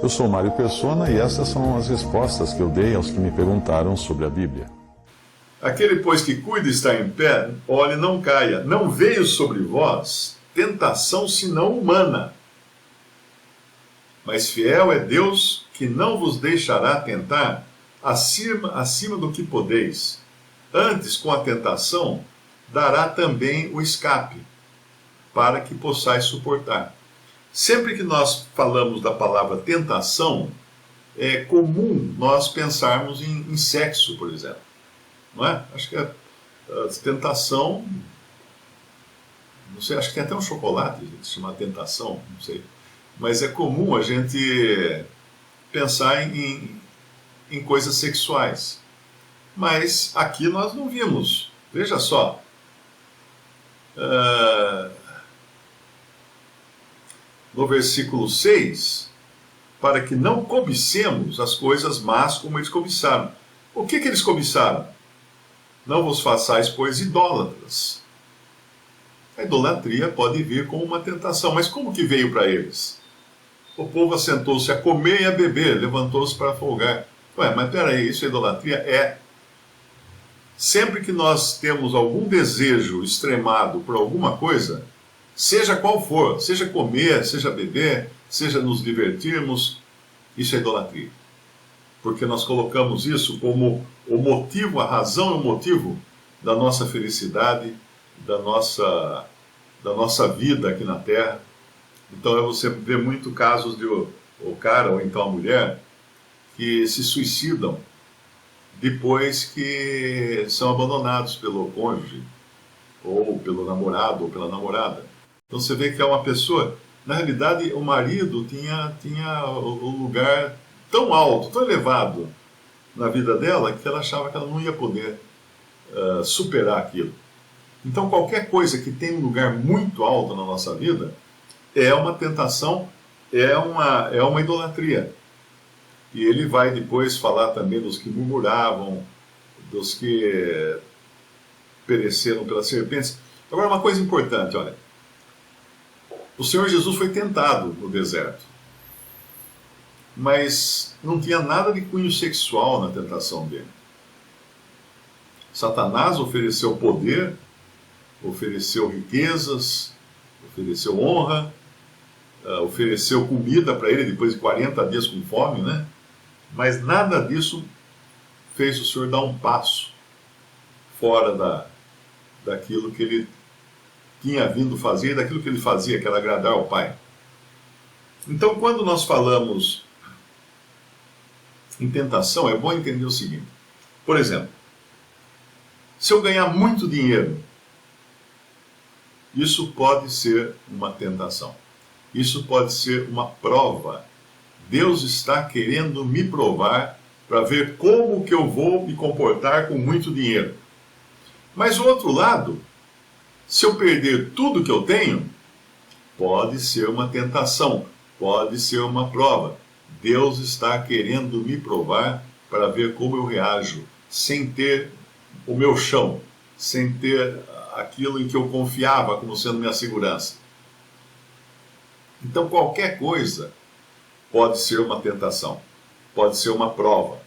Eu sou Mário Persona e essas são as respostas que eu dei aos que me perguntaram sobre a Bíblia. Aquele, pois, que cuida estar em pé, olhe, não caia. Não veio sobre vós tentação senão humana. Mas fiel é Deus, que não vos deixará tentar acima do que podeis. Antes, com a tentação, dará também o escape, para que possais suportar. Sempre que nós falamos da palavra tentação, é comum nós pensarmos em sexo, por exemplo. Não é? Acho que a tentação, não sei, acho que tem até um chocolate que se chama tentação, não sei. Mas é comum a gente pensar em coisas sexuais. Mas aqui nós não vimos. Veja só. No versículo 6, para que não cobicemos as coisas más como eles cobiçaram. O que eles cobiçaram? Não vos façais, pois, idólatras. A idolatria pode vir como uma tentação, mas como que veio para eles? O povo assentou-se a comer e a beber, levantou-se para folgar. Ué, mas peraí, isso é idolatria? É. Sempre que nós temos algum desejo extremado por alguma coisa, seja qual for, seja comer, seja beber, seja nos divertirmos, isso é idolatria. Porque nós colocamos isso como o motivo, a razão e o motivo da nossa felicidade, da nossa vida aqui na Terra. Então você vê muito casos de o cara ou então a mulher que se suicidam depois que são abandonados pelo cônjuge, ou pelo namorado ou pela namorada. Então você vê que é uma pessoa, na realidade o marido tinha o lugar tão alto, tão elevado na vida dela, que ela achava que ela não ia poder superar aquilo. Então qualquer coisa que tem um lugar muito alto na nossa vida é uma tentação, é uma idolatria. E ele vai depois falar também dos que murmuravam, dos que pereceram pelas serpentes. Agora uma coisa importante, olha. O Senhor Jesus foi tentado no deserto, mas não tinha nada de cunho sexual na tentação dele. Satanás ofereceu poder, ofereceu riquezas, ofereceu honra, ofereceu comida para ele depois de 40 dias com fome, né? Mas nada disso fez o Senhor dar um passo fora daquilo que ele tinha vindo fazer, daquilo que ele fazia, que era agradar ao Pai. Então, quando nós falamos em tentação, é bom entender o seguinte. Por exemplo, se eu ganhar muito dinheiro, isso pode ser uma tentação. Isso pode ser uma prova. Deus está querendo me provar para ver como que eu vou me comportar com muito dinheiro. Mas o outro lado, se eu perder tudo que eu tenho, pode ser uma tentação, pode ser uma prova. Deus está querendo me provar para ver como eu reajo, sem ter o meu chão, sem ter aquilo em que eu confiava como sendo minha segurança. Então qualquer coisa pode ser uma tentação, pode ser uma prova.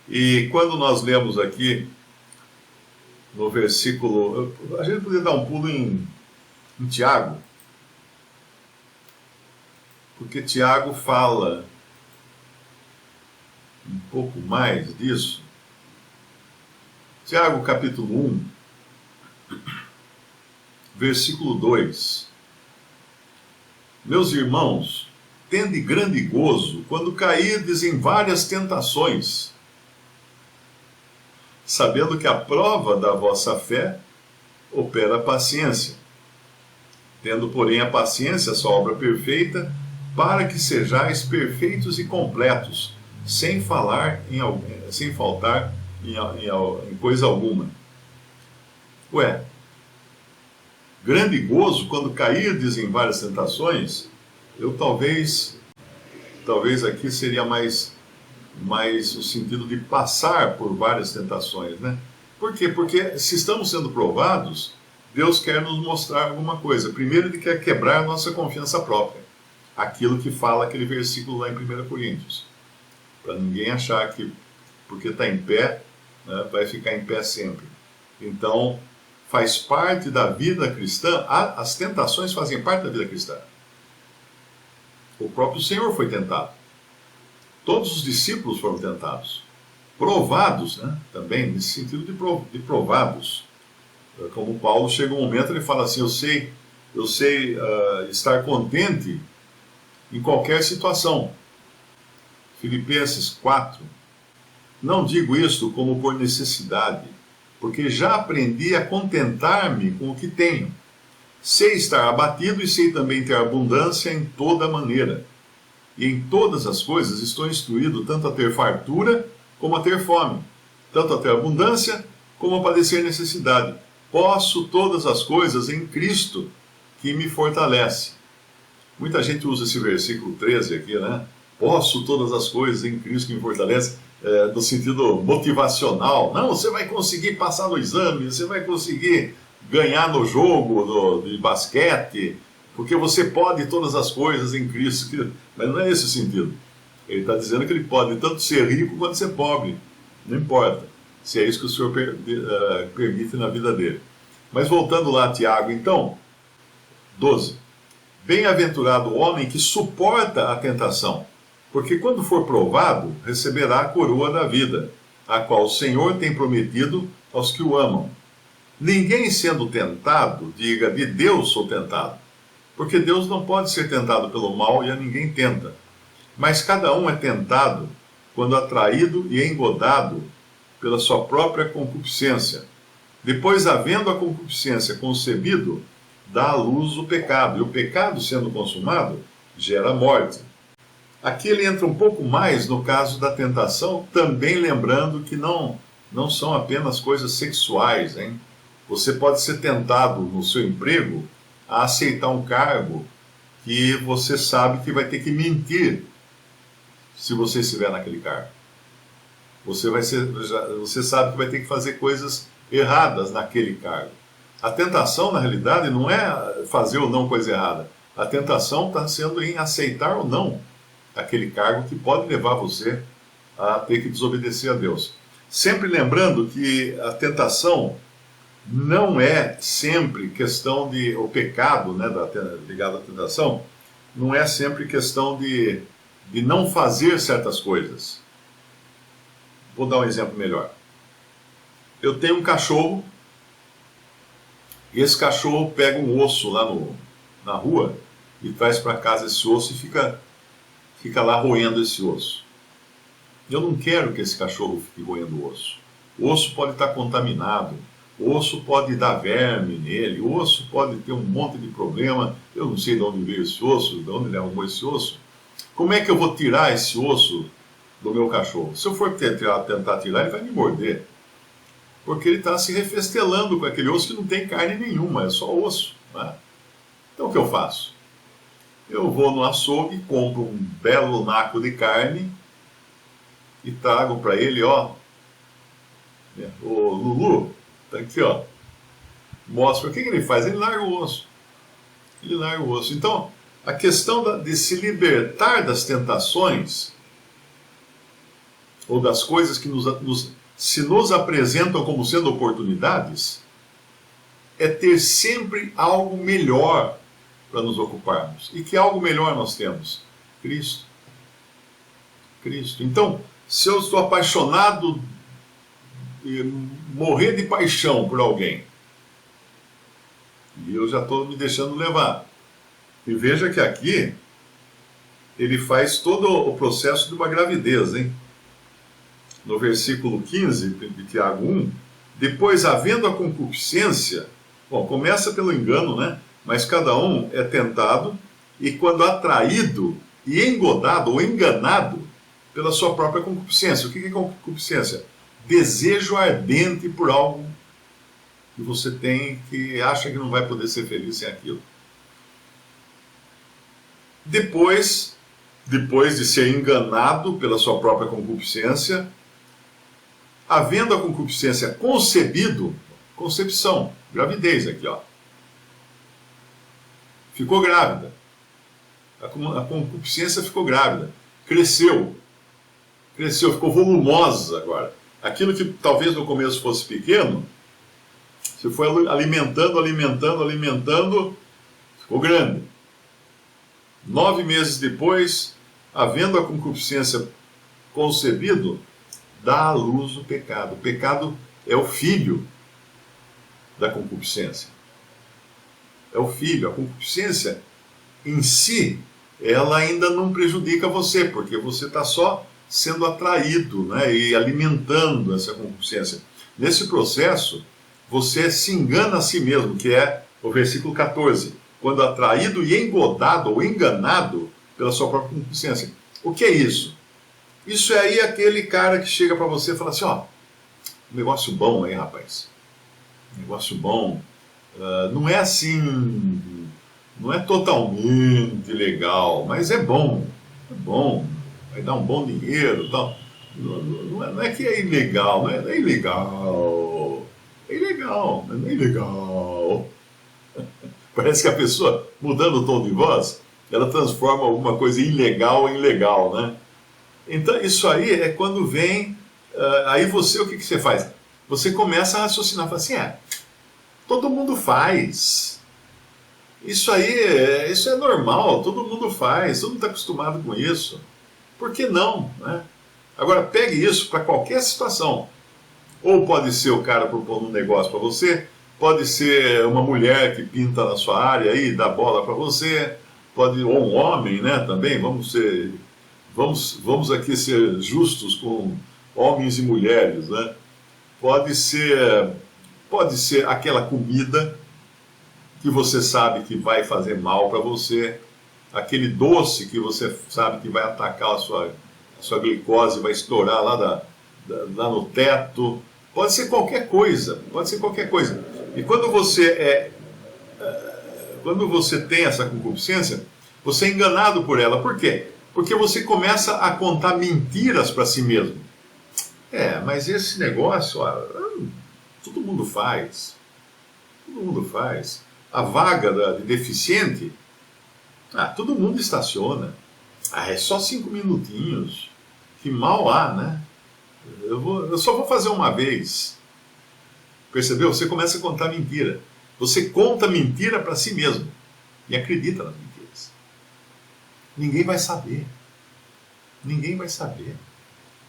E quando nós lemos aqui no versículo, a gente poderia dar um pulo em Tiago, porque Tiago fala um pouco mais disso. Tiago capítulo 1, versículo 2. Meus irmãos, tende grande gozo quando cairdes em várias tentações, sabendo que a prova da vossa fé opera a paciência. Tendo, porém, a paciência, a sua obra perfeita, para que sejais perfeitos e completos, sem faltar em coisa alguma. Ué, grande gozo quando cairdes em várias tentações, eu talvez aqui seria mais o sentido de passar por várias tentações, né? Por quê? Porque se estamos sendo provados, Deus quer nos mostrar alguma coisa. Primeiro, Ele quer quebrar a nossa confiança própria. aquilo que fala aquele versículo lá em 1 Coríntios. Para ninguém achar que porque está em pé, né, vai ficar em pé sempre. Então, faz parte da vida cristã, as tentações fazem parte da vida cristã. O próprio Senhor foi tentado. Todos os discípulos foram tentados. Provados, né, também, nesse sentido de provados. Como Paulo chega um momento, ele fala assim, eu sei estar contente em qualquer situação. Filipenses 4. Não digo isto como por necessidade, porque já aprendi a contentar-me com o que tenho. Sei estar abatido e sei também ter abundância em toda maneira. E em todas as coisas estou instruído tanto a ter fartura como a ter fome, tanto a ter abundância como a padecer necessidade. Posso todas as coisas em Cristo que me fortalece. Muita gente usa esse versículo 13 aqui, né? Posso todas as coisas em Cristo que me fortalece, no sentido motivacional. Não, você vai conseguir passar no exame, você vai conseguir ganhar no jogo de basquete, porque você pode todas as coisas em Cristo. Mas não é esse o sentido. Ele está dizendo que ele pode tanto ser rico quanto ser pobre. Não importa, se é isso que o Senhor permite na vida dele. Mas voltando lá a Tiago, então, 12. Bem-aventurado o homem que suporta a tentação, porque quando for provado, receberá a coroa da vida, a qual o Senhor tem prometido aos que o amam. Ninguém sendo tentado, diga, de Deus sou tentado, porque Deus não pode ser tentado pelo mal e a ninguém tenta. Mas cada um é tentado quando atraído e engodado pela sua própria concupiscência. Depois, havendo a concupiscência concebido, dá à luz o pecado, e o pecado, sendo consumado, gera morte. Aqui ele entra um pouco mais no caso da tentação, também lembrando que não são apenas coisas sexuais, hein? Você pode ser tentado no seu emprego a aceitar um cargo que você sabe que vai ter que mentir se você estiver naquele cargo. Você sabe que vai ter que fazer coisas erradas naquele cargo. A tentação, na realidade, não é fazer ou não coisa errada. A tentação está sendo em aceitar ou não aquele cargo que pode levar você a ter que desobedecer a Deus. Sempre lembrando que a tentação não é sempre questão de... O pecado, né, ligado à tentação, não é sempre questão de não fazer certas coisas. Vou dar um exemplo melhor. Eu tenho um cachorro, e esse cachorro pega um osso lá na rua e traz para casa esse osso e fica lá roendo esse osso. Eu não quero que esse cachorro fique roendo o osso. O osso pode estar contaminado, o osso pode dar verme nele, o osso pode ter um monte de problema. Eu não sei de onde veio esse osso, de onde ele arrumou esse osso. Como é que eu vou tirar esse osso do meu cachorro? Se eu for tentar tirar, ele vai me morder. Porque ele está se refestelando com aquele osso que não tem carne nenhuma, é só osso. Né? Então o que eu faço? Eu vou no açougue, compro um belo naco de carne e trago para ele, ó. O Lulu, tá aqui, ó. Mostra o que ele faz, ele larga o osso. Ele larga o osso. Então, a questão de se libertar das tentações, ou das coisas que se nos apresentam como sendo oportunidades, é ter sempre algo melhor para nos ocuparmos. E que algo melhor nós temos? Cristo. Cristo. Então, se eu estou apaixonado, morrer de paixão por alguém, e eu já estou me deixando levar. E veja que aqui, ele faz todo o processo de uma gravidez, hein? No versículo 15 de Tiago 1, depois, havendo a concupiscência, bom, começa pelo engano, né? Mas cada um é tentado, e quando atraído e engodado ou enganado pela sua própria concupiscência. O que é concupiscência? Desejo ardente por algo que você tem, que acha que não vai poder ser feliz sem aquilo. Depois de ser enganado pela sua própria concupiscência, havendo a concupiscência concebido, concepção, gravidez aqui, ó. Ficou grávida. A concupiscência ficou grávida, cresceu, ficou volumosa agora. Aquilo que talvez no começo fosse pequeno, você foi alimentando, ficou grande. 9 meses depois, havendo a concupiscência concebido, dá à luz o pecado. O pecado é o filho da concupiscência. É o filho. A concupiscência em si, ela ainda não prejudica você, porque você está só sendo atraído, né, e alimentando essa concupiscência. Nesse processo, você se engana a si mesmo, que é o versículo 14. Quando atraído e engodado ou enganado pela sua própria concupiscência. O que é isso? Isso é aí aquele cara que chega para você e fala assim, ó, negócio bom aí, rapaz. Negócio bom. Não é assim, não é totalmente legal, mas é bom. É bom. Vai dar um bom dinheiro e tal. Não é que é ilegal, não é ilegal. É ilegal, mas não é ilegal. Parece que a pessoa, mudando o tom de voz, ela transforma alguma coisa ilegal em legal, né? Então, isso aí é quando vem... aí você, o que você faz? Você começa a raciocinar, fala assim, todo mundo faz. Isso aí, isso é normal, todo mundo faz, todo mundo está acostumado com isso. Por que não, né? Agora, pegue isso para qualquer situação. Ou pode ser o cara propondo um negócio para você, pode ser uma mulher que pinta na sua área e dá bola para você, ou um homem, né, também, vamos aqui ser justos com homens e mulheres, né? Pode ser aquela comida que você sabe que vai fazer mal para você, aquele doce que você sabe que vai atacar a sua glicose, vai estourar lá no teto. Pode ser qualquer coisa, E quando você tem essa concupiscência, você é enganado por ela. Por quê? Porque você começa a contar mentiras para si mesmo. Mas esse negócio, todo mundo faz. Todo mundo faz. A vaga de deficiente, todo mundo estaciona. É só 5 minutinhos. Que mal há, né? Eu só vou fazer uma vez. Percebeu? Você começa a contar mentira. Você conta mentira para si mesmo. E acredita nas mentiras. Ninguém vai saber. Ninguém vai saber.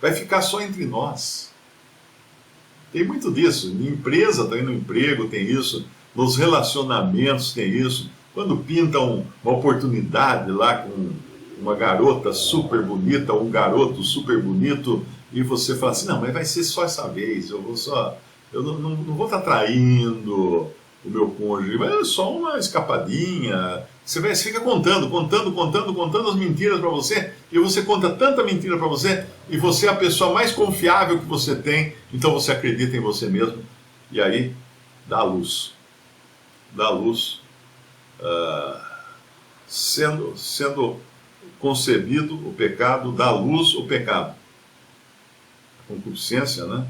Vai ficar só entre nós. Tem muito disso. Em empresa, também no emprego tem isso. Nos relacionamentos tem isso. Quando pintam uma oportunidade lá com uma garota super bonita, ou um garoto super bonito, e você fala assim, não, mas vai ser só essa vez, eu não vou estar traindo o meu cônjuge, mas é só uma escapadinha. Você fica contando as mentiras para você, e você conta tanta mentira para você, e você é a pessoa mais confiável que você tem, então você acredita em você mesmo, e aí dá luz. Dá luz, sendo concebido o pecado, dá luz o pecado. A concupiscência, né?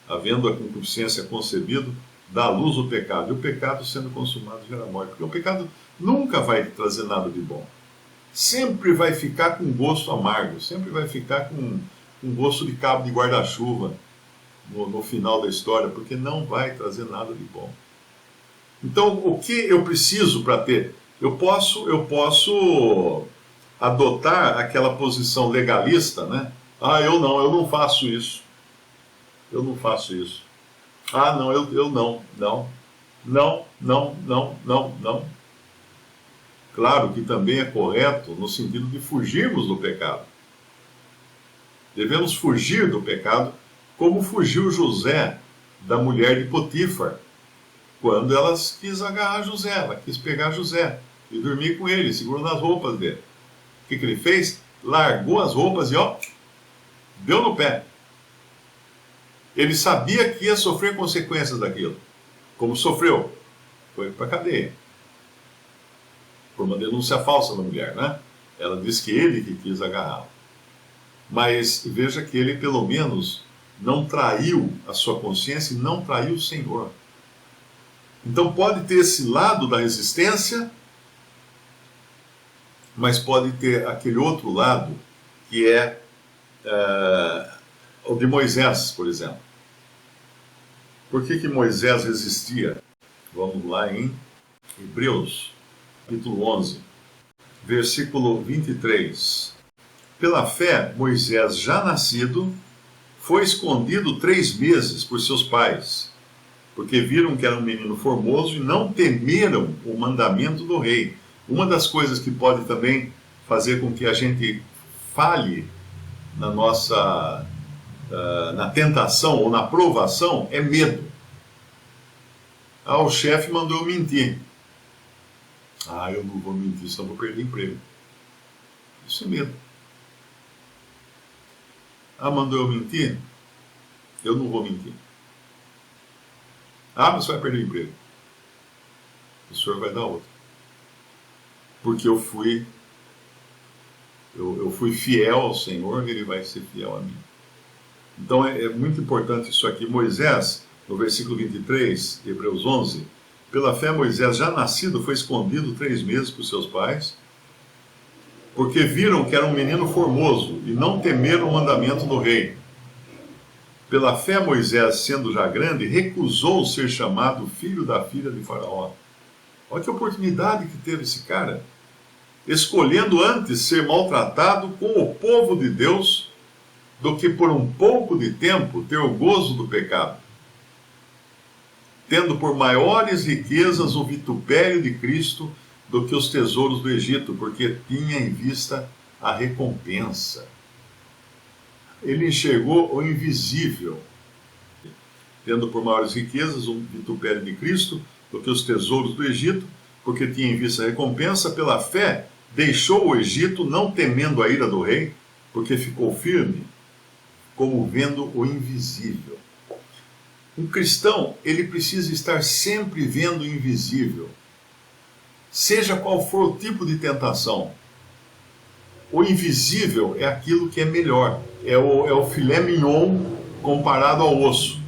Havendo a concupiscência concebido, dá luz o pecado. E o pecado sendo consumado gera morte. Porque o pecado nunca vai trazer nada de bom. Sempre vai ficar com gosto amargo. Sempre vai ficar com gosto de cabo de guarda-chuva no final da história. Porque não vai trazer nada de bom. Então, o que eu preciso para ter? Eu posso adotar aquela posição legalista, né? Eu não faço isso. Eu não faço isso. Não, eu não. Não. Claro que também é correto no sentido de fugirmos do pecado. Devemos fugir do pecado como fugiu José da mulher de Potifar, quando ela quis agarrar José, ela quis pegar José e dormir com ele, segurando as roupas dele. O que ele fez? Largou as roupas e deu no pé. Ele sabia que ia sofrer consequências daquilo. Como sofreu? Foi para a cadeia. Por uma denúncia falsa da mulher, né? Ela disse que ele que quis agarrá-la. Mas veja que ele, pelo menos, não traiu a sua consciência e não traiu o Senhor. Então pode ter esse lado da resistência, mas pode ter aquele outro lado, que é o de Moisés, por exemplo. Por que Moisés resistia? Vamos lá em Hebreus, capítulo 11, versículo 23. Pela fé, Moisés, já nascido, foi escondido 3 meses por seus pais, porque viram que era um menino formoso e não temeram o mandamento do rei. Uma das coisas que pode também fazer com que a gente falhe na nossa na tentação ou na provação é medo. O chefe mandou eu mentir. Eu não vou mentir, senão vou perder emprego. Isso é medo. Mandou eu mentir? Eu não vou mentir. Mas você vai perder o emprego. O senhor vai dar outro. Porque eu fui fiel ao Senhor, ele vai ser fiel a mim. Então é muito importante isso aqui. Moisés, no versículo 23, Hebreus 11, pela fé Moisés, já nascido, foi escondido 3 meses por seus pais, porque viram que era um menino formoso e não temeram o mandamento do rei. Pela fé Moisés, sendo já grande, recusou ser chamado filho da filha de Faraó. Olha que oportunidade que teve esse cara, escolhendo antes ser maltratado com o povo de Deus do que por um pouco de tempo ter o gozo do pecado, tendo por maiores riquezas o vitupério de Cristo do que os tesouros do Egito, porque tinha em vista a recompensa. Ele enxergou o invisível, tendo por maiores riquezas o vitupério de Cristo do que os tesouros do Egito, porque tinha em vista a recompensa. Pela fé deixou o Egito, não temendo a ira do rei, porque ficou firme, como vendo o invisível. Um cristão, ele precisa estar sempre vendo o invisível, seja qual for o tipo de tentação. O invisível é aquilo que é melhor, é o filé mignon comparado ao osso.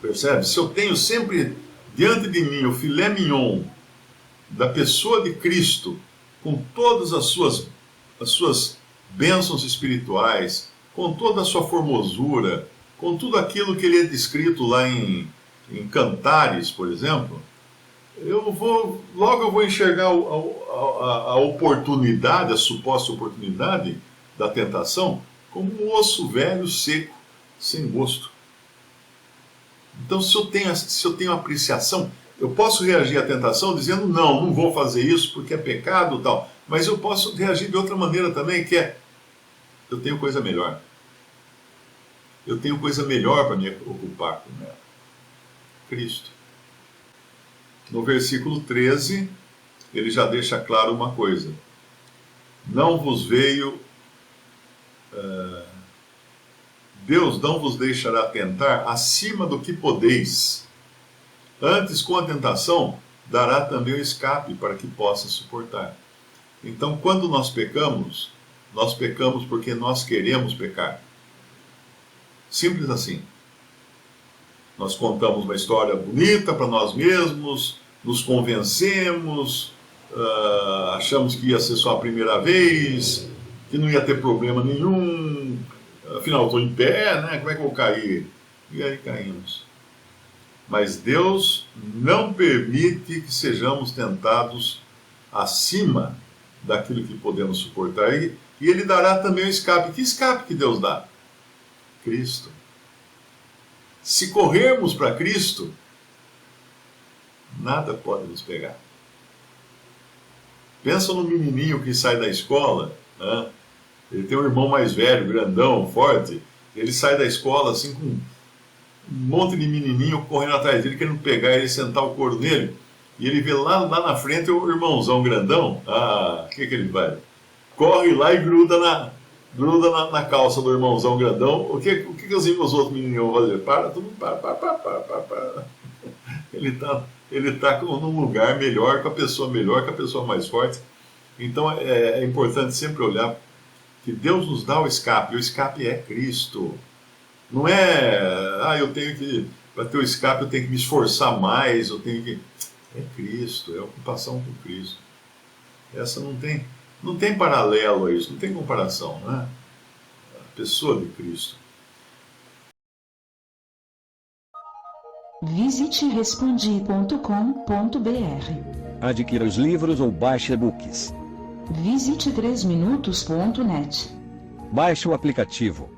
Percebe? Se eu tenho sempre diante de mim o filé mignon da pessoa de Cristo, com todas as suas bênçãos espirituais, com toda a sua formosura, com tudo aquilo que ele é descrito lá em Cantares, por exemplo, logo eu vou enxergar a oportunidade, a suposta oportunidade da tentação, como um osso velho, seco, sem gosto. Então, se eu tenho apreciação, eu posso reagir à tentação dizendo, não vou fazer isso porque é pecado e tal, mas eu posso reagir de outra maneira também, que é, eu tenho coisa melhor. Eu tenho coisa melhor para me ocupar com ela. Cristo. No versículo 13, ele já deixa claro uma coisa. Não vos veio... Deus não vos deixará tentar acima do que podeis. Antes, com a tentação, dará também o escape para que possa suportar. Então, quando nós pecamos porque nós queremos pecar. Simples assim. Nós contamos uma história bonita para nós mesmos, nos convencemos, achamos que ia ser só a primeira vez, que não ia ter problema nenhum, afinal estou em pé, né? Como é que eu vou cair? E aí caímos. Mas Deus não permite que sejamos tentados acima daquilo que podemos suportar. E Ele dará também o escape. Que escape que Deus dá? Cristo. Se corrermos para Cristo, nada pode nos pegar. Pensa no menininho que sai da escola, né? Ele tem um irmão mais velho, grandão, forte, ele sai da escola assim com um monte de menininho correndo atrás dele, querendo pegar ele, sentar o couro nele, e ele vê lá na frente o irmãozão grandão, o que ele faz? Corre lá e gruda na calça do irmãozão grandão. O que os outros menininhos vão fazer? Para, todo mundo para. Ele tá num lugar melhor, com a pessoa melhor, com a pessoa mais forte. Então é importante sempre olhar que Deus nos dá o escape, e o escape é Cristo. Não é, para ter o escape eu tenho que me esforçar mais, é Cristo, é ocupação com Cristo. Essa não tem paralelo a isso, não tem comparação, né? A pessoa de Cristo. Visite respondi.com.br. Adquira os livros ou baixe e-books. Visite 3minutos.net. Baixe o aplicativo.